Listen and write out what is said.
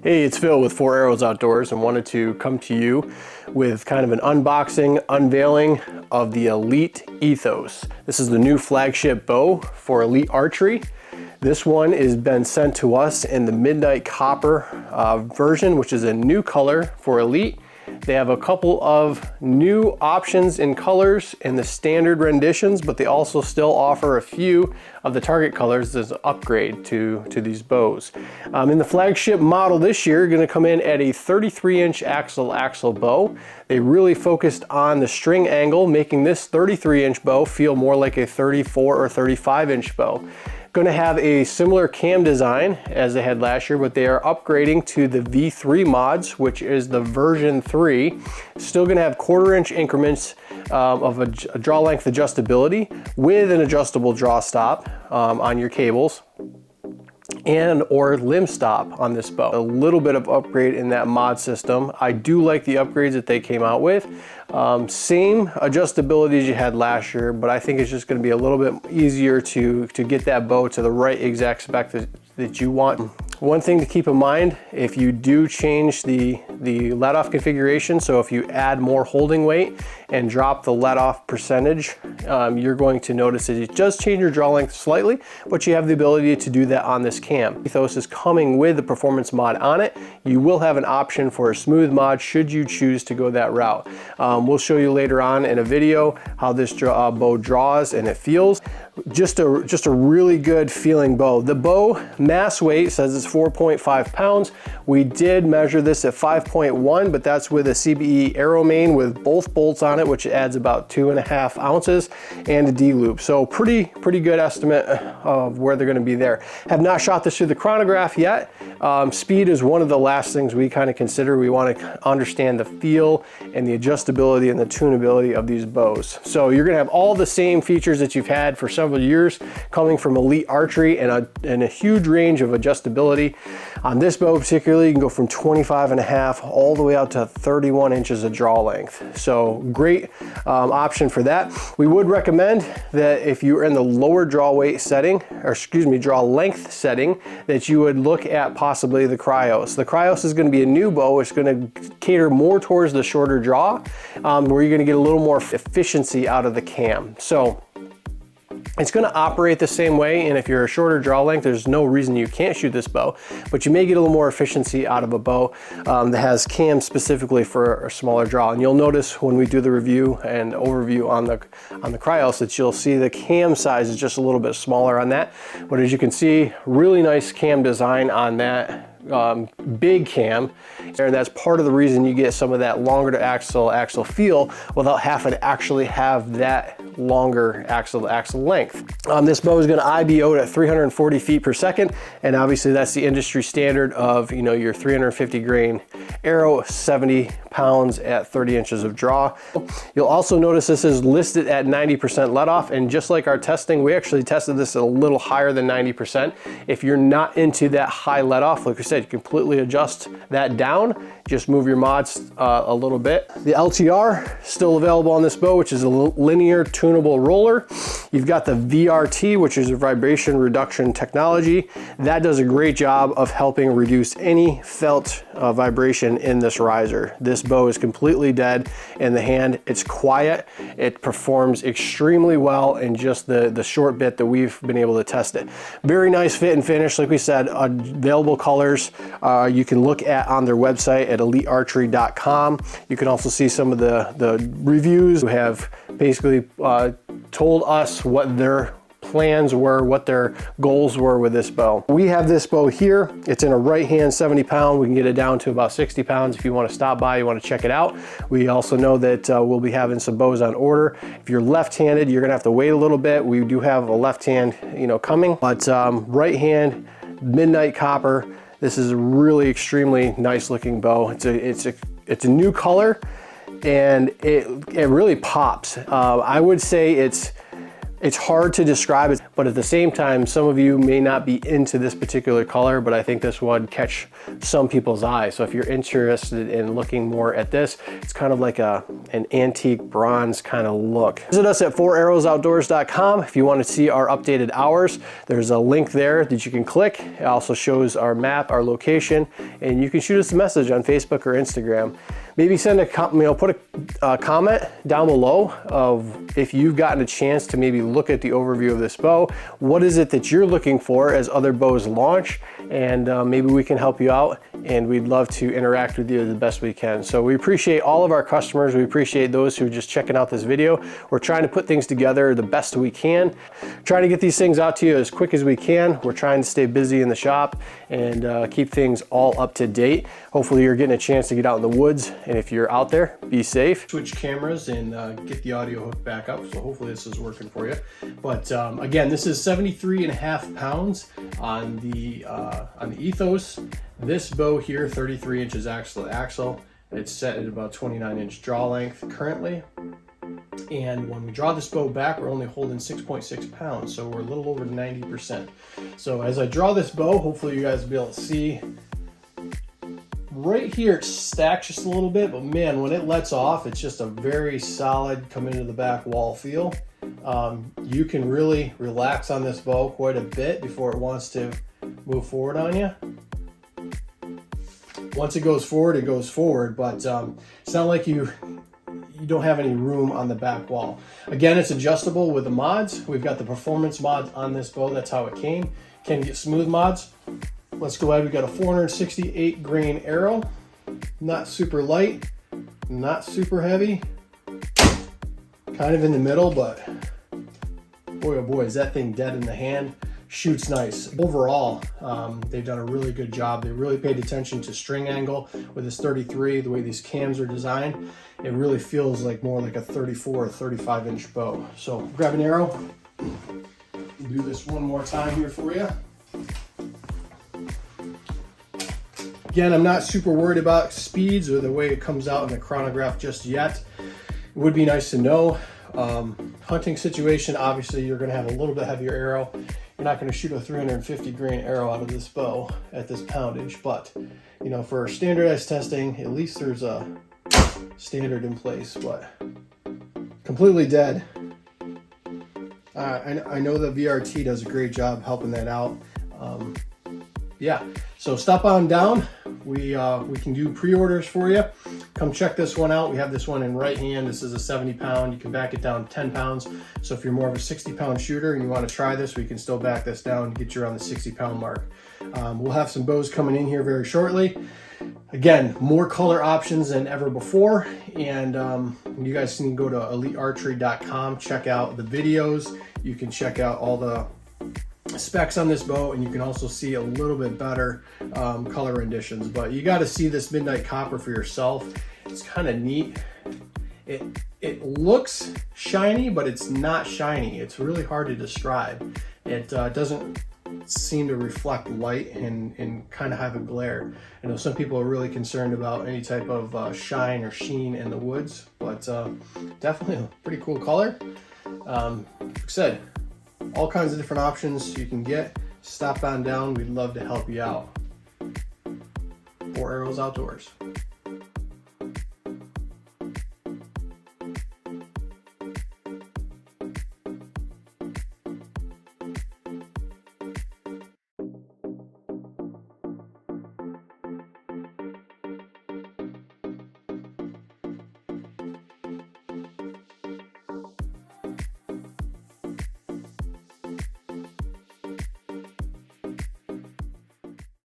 Hey, it's Phil with 4 Arrows Outdoors and wanted to come to you with kind of an unboxing, unveiling of the Elite Ethos. This is the new flagship bow for Elite Archery. This one has been sent to us in the Midnight Copper version, which is a new color for Elite. They have a couple of new options in colors in the standard renditions, but they also still offer a few of the target colors as an upgrade to these bows. In the flagship model this year, going to come in at a 33-inch axle bow. They really focused on the string angle, making this 33-inch bow feel more like a 34 or 35-inch bow. Going to have a similar cam design as they had last year, but they are upgrading to the V3 mods, which is the version 3. Still going to have 1/4-inch increments of a draw length adjustability with an adjustable draw stop on your cables and or limb stop on this bow. A little bit of upgrade in that mod system. I do like the upgrades that they came out with. Same adjustability as you had last year, but I think it's just going to be a little bit easier to get that bow to the right exact spec that you want. One thing to keep in mind, if you do change the let-off configuration, so if you add more holding weight and drop the let-off percentage, you're going to notice that it does change your draw length slightly, but you have the ability to do that on this cam. Ethos is coming with the performance mod on it. You will have an option for a smooth mod should you choose to go that route. We'll show you later on in a video how this bow draws and it feels. Just a really good feeling bow. The bow mass weight says it's 4.5 pounds. We did measure this at 5.1, but that's with a CBE arrow main with both bolts on it, which adds about 2.5 ounces, and a D-loop. So pretty good estimate of where they're going to be there. Have not shot this through the chronograph yet. Speed is one of the last things we kind of consider. We want to understand the feel and the adjustability and the tunability of these bows. So you're going to have all the same features that you've had for several years coming from Elite Archery and a huge range of adjustability. On this bow particularly, you can go from 25.5 all the way out to 31 inches of draw length. So great option for that. We would recommend that if you're in the lower draw weight setting, or excuse me, draw length setting, that you would look at possibly the Cryos. The Cryos is going to be a new bow. It's going to cater more towards the shorter draw, where you're going to get a little more efficiency out of the cam. So it's going to operate the same way, and if you're a shorter draw length, there's no reason you can't shoot this bow, but you may get a little more efficiency out of a bow that has cam specifically for a smaller draw. And you'll notice when we do the review and overview on the Cryos that you'll see the cam size is just a little bit smaller on that. But as you can see, really nice cam design on that big cam, and that's part of the reason you get some of that longer to axle feel without having to actually have that longer axle to axle length. This bow is going to IBO at 340 feet per second, and obviously that's the industry standard of, you know, your 350 grain arrow, 70 pounds at 30 inches of draw. You'll also notice this is listed at 90% let off, and just like our testing, we actually tested this at a little higher than 90%. If you're not into that high let off, like I said, you completely adjust that down, just move your mods a little bit. The LTR still available on this bow, which is a linear tunable roller. You've got the VRT, which is a vibration reduction technology. That does a great job of helping reduce any felt vibration in this riser. This bow is completely dead in the hand. It's quiet. It performs extremely well in just the short bit that we've been able to test it. Very nice fit and finish. Like we said, available colors you can look at on their website at elitearchery.com. You can also see some of the reviews who have basically told us what their plans were, what their goals were with this bow. We have this bow here. It's in a right hand 70 pound. We can get it down to about 60 pounds if you want to stop by, you want to check it out. We also know that we'll be having some bows on order. If you're left-handed, you're gonna have to wait a little bit. We do have a left hand, you know, coming, but right hand, Midnight Copper. This is a really extremely nice looking bow. It's a new color, and it really pops. I would say it's It's hard to describe it, but at the same time, some of you may not be into this particular color, but I think this would catch some people's eye. So if you're interested in looking more at this, it's kind of like an antique bronze kind of look. Visit us at 4arrowsoutdoors.com if you want to see our updated hours. There's a link there that you can click. It also shows our map, our location, and you can shoot us a message on Facebook or Instagram. Maybe send put a comment down below of if you've gotten a chance to maybe look at the overview of this bow. What is it that you're looking for as other bows launch? And maybe we can help you out, and we'd love to interact with you the best we can. So we appreciate all of our customers. We appreciate those who are just checking out this video. We're trying to put things together the best we can, trying to get these things out to you as quick as we can. We're trying to stay busy in the shop and keep things all up to date. Hopefully you're getting a chance to get out in the woods, and if you're out there, be safe. Switch cameras and get the audio hooked back up, so hopefully this is working for you. But again, this is 73.5 pounds on the Ethos. This bow here, 33 inches axle to axle. It's set at about 29-inch draw length currently. And when we draw this bow back, we're only holding 6.6 pounds, so we're a little over 90%. So as I draw this bow, hopefully you guys will be able to see right here it stacks just a little bit, but man, when it lets off, it's just a very solid come into the back wall feel. You can really relax on this bow quite a bit before it wants to move forward on you. Once it goes forward, but it's not like you don't have any room on the back wall. Again, it's adjustable with the mods. We've got the performance mods on this bow. That's how it came. Can get smooth mods. Let's go ahead. We've got a 468 grain arrow. Not super light, not super heavy. Kind of in the middle, but boy, oh boy, is that thing dead in the hand. Shoots nice. Overall, they've done a really good job. They really paid attention to string angle with this 33, the way these cams are designed. It really feels like more like a 34 or 35 inch bow. So grab an arrow, do this one more time here for you. Again, I'm not super worried about speeds or the way it comes out in the chronograph just yet. It would be nice to know. Hunting situation, obviously you're gonna have a little bit heavier arrow. You're not gonna shoot a 350 grain arrow out of this bow at this poundage, but you know, for standardized testing, at least there's a standard in place, but completely dead. I know that VRT does a great job helping that out. Yeah, so stop on down. We can do pre-orders for you. Come check this one out. We have this one in right hand. This is a 70 pound. You can back it down 10 pounds. So if you're more of a 60 pound shooter and you want to try this, we can still back this down and get you around the 60 pound mark. We'll have some bows coming in here very shortly. Again, more color options than ever before. And you guys can go to elitearchery.com, check out the videos. You can check out all the specs on this bow, and you can also see a little bit better color renditions. But you got to see this midnight copper for yourself. It's kind of neat. It looks shiny, but it's not shiny. It's really hard to describe. It doesn't seem to reflect light and kind of have a glare. I know some people are really concerned about any type of shine or sheen in the woods, but definitely a pretty cool color. Like I said, all kinds of different options you can get. Stop on down. We'd love to help you out. 4 Arrows Outdoors.